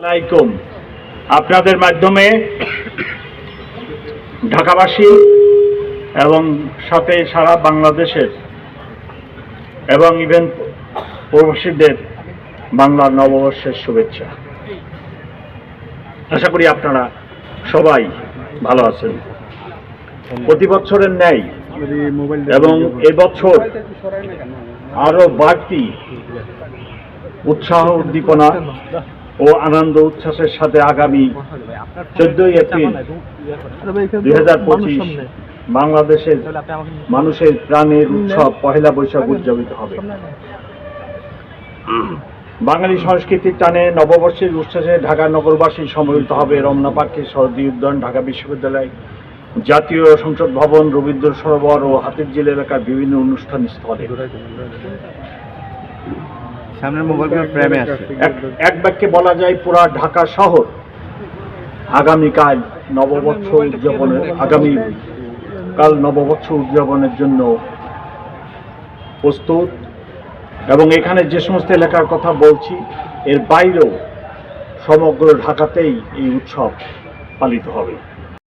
আলাইকুম। আপনাদের মাধ্যমে ঢাকাবাসী এবং সাথে সারা বাংলাদেশের এবং ইভেন প্রবাসীদের বাংলা নববর্ষের শুভেচ্ছা। আশা করি আপনারা সবাই ভালো আছেন। প্রতি বছরের ন্যায় এবং এবছর আরো বাড়তি উৎসাহ উদ্দীপনা ও আনন্দ উচ্ছ্বাসের সাথে আগামী 14 এপ্রিল 2025 বাংলাদেশের মানুষের প্রাণের উৎসব পহেলা বৈশাখ উদযাপিত হবে। বাঙালি সংস্কৃতির টানে নববর্ষের উচ্ছ্বাসে ঢাকা নগরবাসী সম্মিলিত হবে রমনা পার্কে, শরৎ উদ্যান, ঢাকা বিশ্ববিদ্যালয়, জাতীয় সংসদ ভবন, রবীন্দ্র সরোবর ও হাতিরঝিল এলাকার বিভিন্ন অনুষ্ঠান স্থলে। এক বাক্যে বলা যায় পুরা ঢাকা শহর আগামীকাল নববর্ষ উদযাপনের জন্য প্রস্তুত। এবং এখানে যে সমস্ত এলাকার কথা বলছি এর বাইরেও সমগ্র ঢাকাতেই এই উৎসব পালিত হবে।